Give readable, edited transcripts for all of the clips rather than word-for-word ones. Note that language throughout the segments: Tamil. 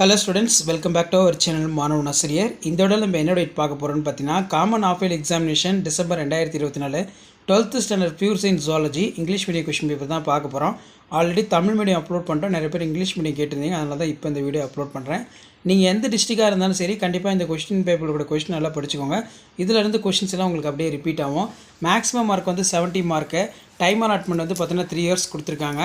Hello students, welcome back to our channel மாணவன் ஆசிரியர். இந்த விட நம்ம என்ன டேட் பார்க்க போகிறோம்னு பார்த்தீங்கன்னா, common of year examination December 2024 12th standard pure science zoology English medium question paper தான் பார்க்க போகிறோம். ஆல்ரெடி தமிழ் மீடியம் அப்லோட் பண்ணிட்டோம். நிறைய பேர் இங்கிலீஷ் மீடியம் கேட்டிருந்தீங்க, அதனால தான் இப்போ இந்த வீடியோ அப்லோட் பண்ணுறேன். நீங்கள் எந்த டிஸ்ட்ரிக்டாக இருந்தாலும் சரி, கண்டிப்பாக இந்த கொஸ்டின் பேப்பரோட கொஸ்டின் நல்லா படிச்சுக்கோங்க. இதிலிருந்து கொஸ்டின்ஸ் எல்லாம் உங்களுக்கு அப்படியே ரிப்பீட் ஆகும். மேக்ஸிமம் மார்க் வந்து 70 மார்க்கு. டைம் அலாட்மெண்ட் வந்து பார்த்தீங்கன்னா 3 இயர்ஸ் கொடுத்துருக்காங்க.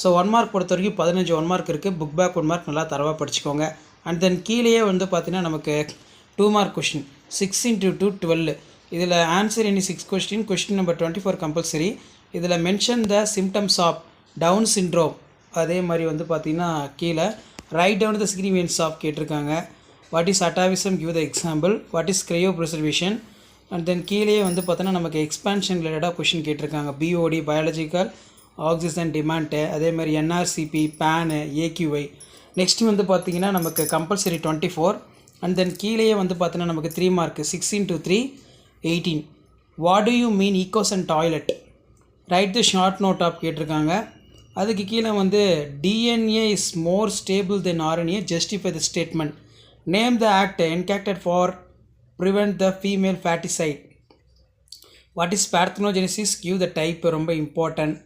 ஸோ 1 மார்க் பொறுத்த வரைக்கும் 15 1 மார்க் இருக்குது. புக் பேக் 1 மார்க் நல்லா தரவாக படிச்சுக்கோங்க. அண்ட் தென் கீழேயே வந்து பார்த்தீங்கன்னா நமக்கு 2 மார்க் கொஷின் 6 × 2 12. இதில் answer any 6 question number 24 compulsory. இதில் mention the symptoms of down syndrome. அதே மாதிரி வந்து பார்த்திங்கன்னா கீழே write down the significance of கேட்டிருக்காங்க. What is atavism, give the example. What is cryopreservation. And then கீழேயே வந்து பார்த்தோன்னா நமக்கு எக்ஸ்பான்ஷன் ரிலேட்டடாக கொஷின் கேட்டிருக்காங்க. பிஓடி, பயாலஜிக்கல் ஆக்சிஜன் டிமாண்ட்டு, அதே மாதிரி என்ஆர்சிபி, பேனு, ஏக்யூஐ. நெக்ஸ்ட்டு வந்து பார்த்திங்கன்னா நமக்கு கம்பல்சரி 24. அண்ட் தென் கீழேயே வந்து பார்த்தீங்கன்னா நமக்கு 3 mark 6 × 3 18. What do you mean ecos and toilet. Write the short note of கேட்டிருக்காங்க. அதுக்கு கீழே வந்து DNA is more stable than RNA, justify the statement. Name the act enacted for prevent the female foeticide. What is parthenogenesis, give the type, ரொம்ப இம்பார்ட்டன்ட்.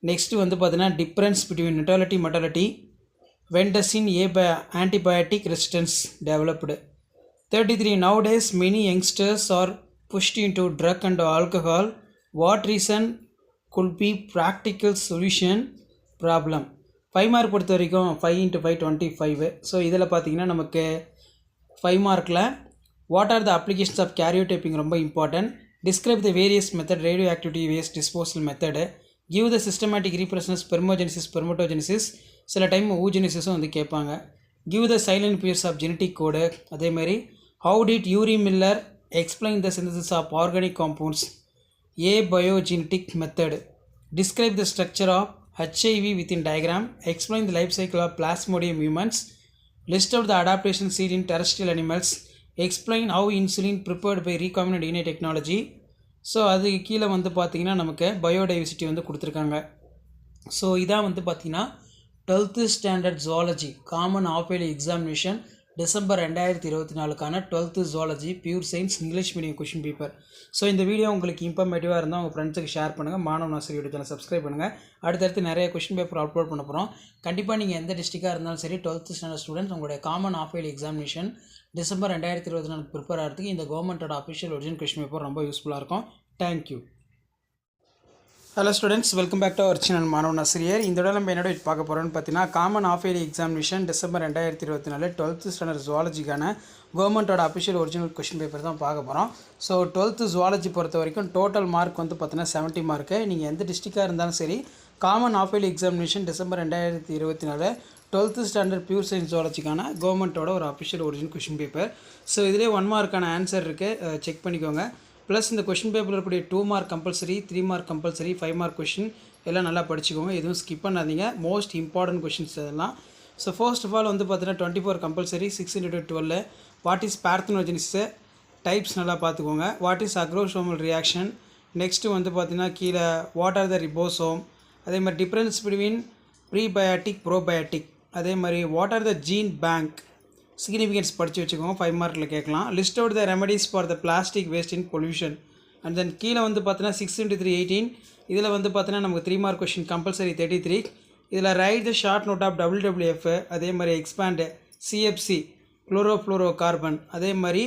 நெக்ஸ்ட்டு வந்து பார்த்தீங்கன்னா difference between natality mortality. When does antibiotic resistance developed? 33. Nowadays many youngsters are pushed into drug and alcohol. What reason could be practical solution problem? 5 mark பொறுத்த வரைக்கும் 5 × 5 25. ஸோ இதில் பார்த்தீங்கன்னா நமக்கு 5 மார்க்கில் what are the applications of karyotyping ரொம்ப important. Describe the various method, radioactivity waste disposal method. Give the systematic representations, spermiogenesis, spermatogenesis, சில டைம் ஊஜெனிசிஸும் வந்து கேட்பாங்க. Give the salient periods of genetic code. அதேமாதிரி how did Urey Miller explain the synthesis of organic compounds, abiogenetic method. Describe the structure of HIV within diagram. Explain the life cycle of plasmodium humans. List out the adaptation seat in terrestrial animals. Explain how insulin prepared by recombinant DNA technology. So அதுக்கு கீழே வந்து பார்த்திங்கன்னா நமக்கு பயோடைவர்சிட்டி வந்து கொடுத்துருக்காங்க. ஸோ இதான் வந்து பார்த்திங்கன்னா 12th standard zoology common of yearly examination December 2024 12th zoology pure science English medium question paper. So இந்த வீடியோ உங்களுக்கு இன்ஃபர்மேட்டிவாக இருந்தால் உங்கள் ஃப்ரெண்ட்ஸுக்கு ஷேர் பண்ணுங்கள். மாணவன் ஆசிரியர் யூடியூப் சேனல் சப்ஸ்கிரைப் பண்ணுங்கள். அடுத்தடுத்து நிறைய கொஷின் பேப்பர் அப்லோட் பண்ண போகிறோம். கண்டிப்பாக நீங்கள் எந்த டிஸ்ட்ரிக்டாக இருந்தாலும் சரி, 12th ஸ்டாண்டர்ட் ஸ்டூடெண்ட்ஸ் உங்களுடைய common of yearly examination December 2024 prepare ஆகிறதுக்கு இந்த கவர்மெண்ட்டோட அஃபிஷியல் ஒரிஜினல் கொஷின் பேப்பர் ரொம்ப யூஸ்ஃபுல்லாக இருக்கும். Thank you. Hello students, welcome back to our channel மாணவன் ஆசிரியர். இந்த விட நம்ம என்னோட பார்க்க போகிறோம்னு பார்த்தீங்கன்னா, common of yearly examination December 2024 12th standard ஜுவாலஜிக்கான கவர்மெண்ட்டோட அஃபிஷியல் ஒரிஜினல் கொஷின் பேப்பர் தான் பார்க்க போகிறோம். ஸோ 12th ஜுவாலஜி பொறுத்த வரைக்கும் டோட்டல் மார்க் வந்து பார்த்தீங்கன்னா 70 மார்க்கு. நீங்கள் எந்த டிஸ்ட்ரிக்டாக இருந்தாலும் சரி, common of yearly examination December 2024 12th standard pure science ஜுவாலஜிக்கான கவர்மெண்ட்டோட ஒரு official original question paper. So இதிலே 1 மார்க்கான ஆன்சர் இருக்குது, செக் பண்ணிக்கோங்க. ப்ளஸ் இந்த கொஷின் பேப்பரில் இருக்கக்கூடிய 2 mark compulsory, 3 mark compulsory, 5 mark question எல்லாம் நல்லா படிச்சுக்கோங்க. எதுவும் ஸ்கிப் பண்ணாதீங்க. மோஸ்ட் இம்பார்ட்டன்ட் கொஷின்ஸ் இதெல்லாம். ஸோ ஃபர்ஸ்ட் ஆஃப் ஆல் வந்து பார்த்தீங்கன்னா 24 compulsory, 6 × 12. What is parthenogenesis, types நல்லா பார்த்துக்கோங்க. What is acrosomal reaction. Next வந்து பார்த்தீங்கன்னா கீழே வாட் ஆர் த ரிபோசோம். அதே மாதிரி டிஃப்ரென்ஸ் பிட்வீன் ப்ரீபயாட்டிக், ப்ரோபயாட்டிக். அதே மாதிரி what are the gene bank, significance படித்து வச்சுக்கோங்க. 5 மார்க்கில் கேட்கலாம். List out the remedies for the plastic waste in pollution. And then கீழே வந்து பார்த்தீங்கன்னா 6 × 3 18. இதில் வந்து பார்த்தீங்கன்னா நமக்கு 3 மார்க் கொஷின் கம்பல்சரி 33. இதில் write the short note of WWF. அதே மாதிரி எக்ஸ்பேண்டு CFC குளோரோஃப்ளோரோ கார்பன். அதே மாதிரி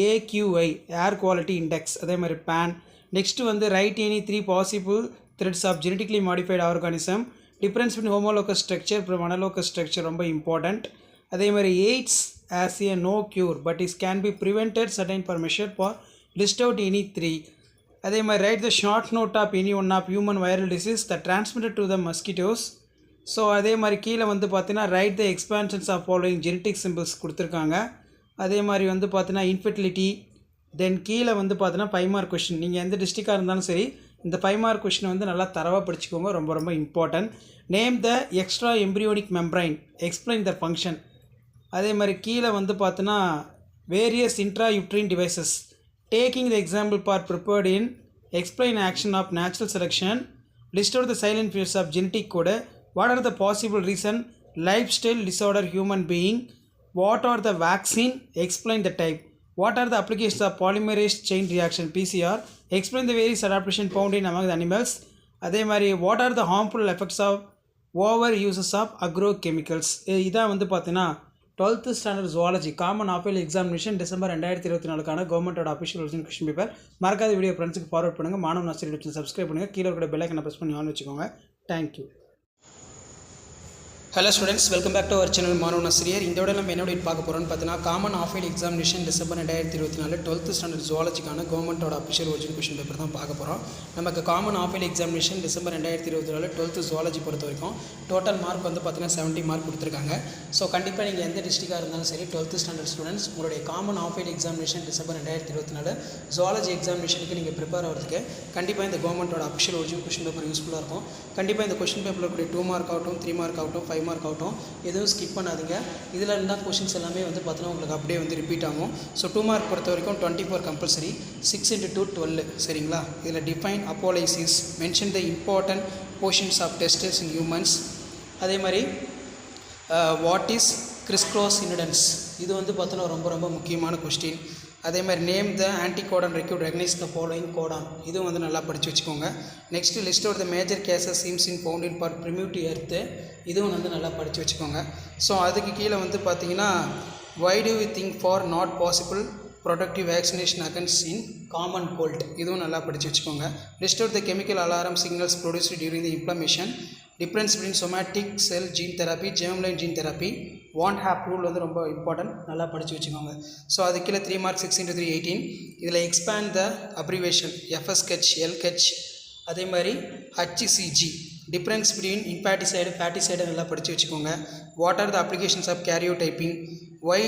AQI ஏர் குவாலிட்டி இண்டெக்ஸ். அதே மாதிரி பேன். நெக்ஸ்ட்டு வந்து write any 3 possible threats of genetically modified organism. Difference between homologous structure அப்புறம் அனலோகஸ் ஸ்ட்ரக்சர் ரொம்ப இம்பார்ட்டண்ட். அதே மாதிரி AIDS as a no cure but it can be prevented certain for measure for list out any 3. அதே மாதிரி write the short note of any one of human viral disease that transmitted to the mosquitoes. So அதே மாதிரி கீழே வந்து பார்த்தீங்கன்னா write the expansions of following genetic symbols கொடுத்துருக்காங்க. அதே மாதிரி வந்து பார்த்தீங்கன்னா infertility. தென் கீழே வந்து பார்த்தீங்கன்னா 5 மார்க் கொஷின். நீங்கள் எந்த டிஸ்ட்ரிக்டாக இருந்தாலும் சரி, இந்த 5 மார்க் கொஷினை வந்து நல்லா தரவாக படிச்சுக்கோங்க. ரொம்ப ரொம்ப important. Name the extra embryonic membrane, explain the function. அதே மாதிரி கீழே வந்து பார்த்தோன்னா various intrauterine devices. Taking the example part prepared in explain action of natural selection. List out the salient periods of genetic code. What are the possible reason lifestyle disorder human being. What are the vaccine? Explain the type. What are the applications of polymerase chain reaction PCR? Explain the various adaptation found in among the animals. அதே மாதிரி what are the harmful effects of over uses of agrochemicals? இதான் வந்து பார்த்தீங்கன்னா 12th standard zoology common half yearly examination December 2024 கவர்மெண்ட்டோட அஃபிஷியல் ஒரிஜினல் கொஸ்டின் பேப்பர். மறக்காத வீடியோ ஃப்ரெண்ட்ஸுக்கு ஃபார்வர்ட் பண்ணுங்கள். மாணவ ஆசிரியர் சப்ஸ்கிரைப் பண்ணுங்கள். கீழே இருக்கிற பெல் ஐக்கனை ப்ரெஸ் பண்ணி ஆன் வச்சுக்கோங்க. Thank you. Hello students, welcome back to our channel மாணவன் ஆசிரியர். இந்த விட நம்ம என்ன பார்க்க போகிறோம்னு பார்த்தீங்கன்னா common half yearly examination December 2024 12th standard ஜுவாலஜிக்கான கவர்மெண்ட்டோட அஃபிஷியல் ஒரிஜினல் கொஸ்டின் பேப்பர் தான் பார்க்க போகிறோம். நமக்கு common half yearly examination December 2024 12th zoology பொறுத்த வரைக்கும் டோட்டல் மார்க் வந்து பார்த்தீங்கன்னா 70 மார்க் கொடுத்துருக்காங்க. ஸோ கண்டிப்பாக நீங்கள் எந்த டிஸ்ட்ரிக்டாக இருந்தாலும் சரி 12th ஸ்டாண்டர்ட் ஸ்டூடெண்ட்ஸ் உங்களுடைய common half yearly examination December 2024 zoology எக்ஸாமினேஷனுக்கு நீங்கள் ப்ரிப்பேர் ஆகிறதுக்கு கண்டிப்பாக இந்த கவர்மெண்ட்டோட அஃபிஷியல் ஒரிஜினல் கொஸ்டின் பேப்பர் யூஸ்ஃபுல்லாக இருக்கும். கண்டிப்பாக இந்த கொஸ்டின் பேப்பரில் கூடிய 2 மார்க் ஆகட்டும், 3 மார்க் ஆகட்டும், 5 மார்க் ஆகட்டும் எதுவும் ஸ்கிப் பண்ணாதீங்க. இதில் இருந்தால் கொஷின்ஸ் எல்லாமே வந்து பார்த்தீங்கன்னா உங்களுக்கு அப்படியே வந்து ரிப்பீட் ஆகும். ஸோ 2 மார்க் பொறுத்த வரைக்கும் 24 கம்பல்சரி, 6 × 2 12. சரிங்களா? இதில் define apolysis, mention the important portions of testis in humans. அதே மாதிரி வாட் இஸ் கிறிஸ்க்ராஸ் இன்சிடென்ட்ஸ், இது வந்து பார்த்தோன்னா ரொம்ப ரொம்ப முக்கியமான கொஸ்டின். அதே மாதிரி name the anticodon required recognise the following codon, இதுவும் வந்து நல்லா படித்து வச்சுக்கோங்க. Next list of the major gases seems in found in for primitive earth, இதுவும் வந்து நல்லா படித்து வச்சுக்கோங்க. ஸோ அதுக்கு கீழே வந்து பார்த்தீங்கன்னா why do we think for not possible protective vaccination against in common cold, இதுவும் நல்லா படித்து வச்சுக்கோங்க. List of the chemical alarm signals produced during the inflammation, difference between somatic cell gene therapy, germline gene therapy, வான் ஹேப் ரூல் வந்து ரொம்ப இம்பார்ட்டன்ட், நல்லா படித்து வச்சுக்கோங்க. ஸோ அது கீழே 3 மார்க் 6 × 3 18. இதில் expand the abbreviation FSH, LH, அதே மாதிரி HCG, difference between infanticide foeticide நல்லா படித்து வச்சுக்கோங்க. What are the applications of karyotyping, why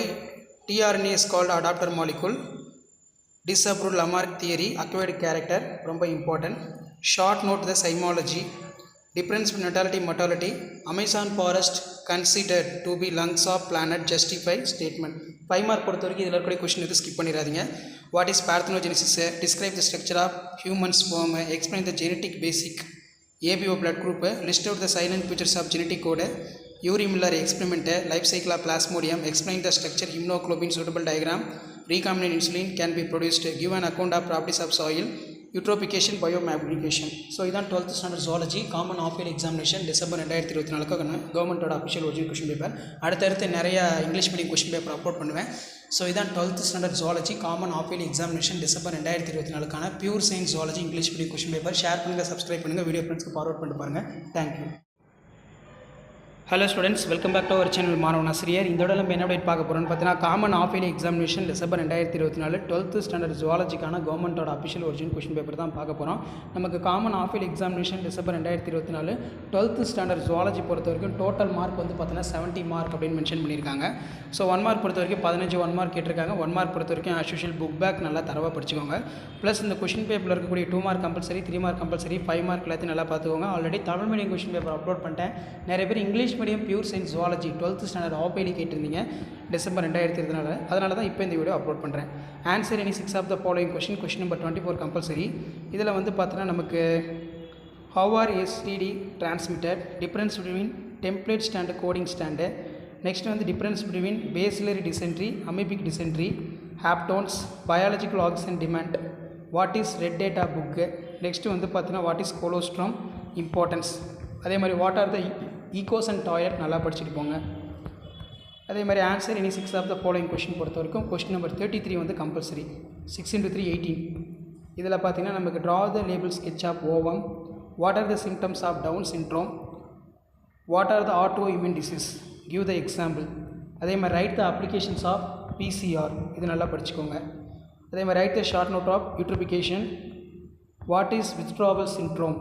tRNA is called adapter molecule, disapprove Lamarck theory, acquired character ரொம்ப important. Short note the zymology, difference in natality mortality, Amazon forest considered to be lungs of planet, justify statement. 5 mark பொறுத்த வரைக்கும் இதில் இருக்கிற கொஸ்டின் எதுவும் ஸ்கிப் பண்ணிடாதீங்க. What is parthenogenesis, describe the structure of human sperm, explain the genetic basic ABO blood group, list out the salient features of genetic code, Urey Miller experiment, life cycle of plasmodium, explain the structure haemoglobin suitable diagram, recombinant insulin can be produced, give an account of properties of soil, eutrophication, biomagnification. So இதான் 12th standard zoology common of year examination December 2024 கவர்மெண்ட்டோட அஃபிஷியல் ஒரிஜினல் கொஸ்டின் பேப்பர். அடுத்தடுத்து நிறைய English medium question paper upload பண்ணுவேன். ஸோ இதான் 12th standard zoology common of year examination December 2024 pure science zoology English medium question paper. Share பண்ணுங்கள், சப்ஸ்கிரைப் பண்ணுங்கள், வீடியோ ஃப்ரெண்ட்ஸ்க்கு ஃபார்வர்ட் பண்ணிட்டு பாருங்கள். Thank you. Hello students, welcome back to our channel மாணவன் ஆசிரியர். இந்த விட நம்ம என்ன பார்க்க போகிறோம்னு பார்த்தீங்கன்னா common of year examination December 2024 12th standard ஜுவாலஜிக்கான கவர்மெண்ட்டோட அஃபிஷியல் ஒரிஜினல் கொஸ்டின் பேப்பர் தான் பார்க்க போகிறோம். நமக்கு common of year examination December 2024 12th standard zoology பொறுத்த வரைக்கும் டோட்டல் மார்க் வந்து பார்த்தீங்கன்னா 70 மார்க் அப்படின்னு மென்ஷன் பண்ணியிருக்காங்க. ஸோ 1 மார்க் பொறுத்த வரைக்கும் 15 1 மார்க் கேட்டிருக்காங்க. 1 மார்க் பொறுத்த வரைக்கும் ஆஸ்யூஷுவல் புக் பேக் நல்லா தரவாக படிச்சுக்கோங்க. ப்ளஸ் இந்த கொஸ்டின் பேப்பரில் இருக்கக்கூடிய 2 mark compulsory, 3 mark compulsory, 5 mark எல்லாத்தையும் நல்லா பார்த்துக்கோங்க. Already Tamil medium question paper upload பண்ணிட்டேன். நிறைய பேர் English medium pure science zoology 12th standard half yearly கேட்டிருந்தீங்க டிசம்பர் 2024. அதனால தான் இப்போ இந்த வீடியோ அப்லோட் பண்ணுறேன். Answer any 6 of the following question number 24 compulsory. இதில் வந்து பார்த்தீங்கன்னா நமக்கு how are STD transmitted, difference between template strand, coding strand, next வந்து difference between bacillary dysentery, amoebic dysentery, haptens, biological oxygen demand, what is red data book, next வந்து பார்த்தீங்கன்னா வாட் இஸ் கொலோஸ்ட்ரம் இம்பார்ட்டன்ஸ், அதே மாதிரி what are the echoes and toilet நல்லா படிச்சுட்டு போங்க. அதே மாதிரி answer any 6 of the following question பொறுத்த வரைக்கும் கொஸ்டின் நம்பர் 33 வந்து கம்பல்சரி. 6 × 3 18. இதில் பார்த்தீங்கன்னா நமக்கு draw the label sketch of ovum, what are the symptoms of down syndrome, what are the autoimmune disease, give the example. அதே மாதிரி write the applications of PCR, இது நல்லா படிச்சுக்கோங்க. அதே மாதிரி write the short note of eutrophication, what is withdrawal syndrome,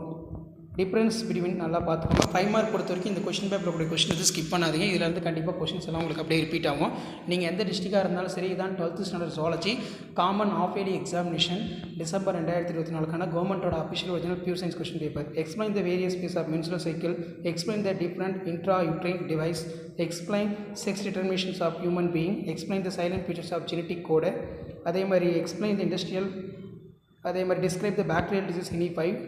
difference between நல்லா பார்த்துக்கோங்க. 5 மார்க் பொறுத்த வரைக்கும் இந்த கொஸ்டின் பேப்பரில் கூடிய கொஸ்டின் எதுவும் ஸ்கிப் பண்ணாதீங்க. இதில் இருந்து கண்டிப்பாக கொஸ்டின்ஸ் எல்லாம் உங்களுக்கு அப்படியே ரிப்பீட் ஆகும். நீங்கள் எந்த டிஸ்ட்ரிக்டாக இருந்தாலும் சரி, இதான் 12th standard zoology common of yearly examination December 2024 கவர்மெண்ட்டோட official original pure science question paper. Explain the various phases of menstrual cycle, explain the different intra uterine device, explain sex determinations of human being, explain the salient features of genetic code, அதே மாதிரி எக்ஸ்பிளைன் த இண்டஸ்ட்ரியல், அதே மாதிரி டிஸ்கிரைப் த பாக்டீரியல் டிசீஸ் இனி 5,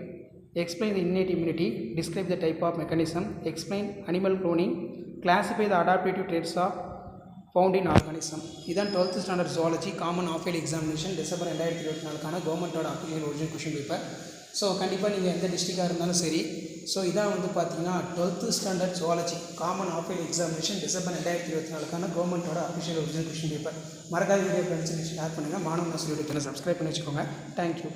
explain the innate immunity, describe the type of mechanism, explain animal cloning, classify the adaptive traits of found in organism. இதான் 12th standard zoology common of yearly examination December 2024க்கான கவர்மெண்ட்டோட application original question paper. So கண்டிப்பாக நீங்கள் எந்த டிஸ்ட்ரிக்டாக இருந்தாலும் சரி. ஸோ இதான் வந்து பார்த்தீங்கன்னா 12th standard zoology common of yearly examination December 2024க்கான கவர்மெண்ட்டோட அஃபிஷியல் ஒரிஜினல் கொஷின் பேப்பர். மறக்காத வீடியோ ஃப்ரெண்ட்ஸுக்கு ஷேர் பண்ணுங்கள். மாணவ ஆசிரியர் சேனலை சப்ஸ்கிரைப் பண்ணி வச்சுக்கோங்க. தேங்க்யூ.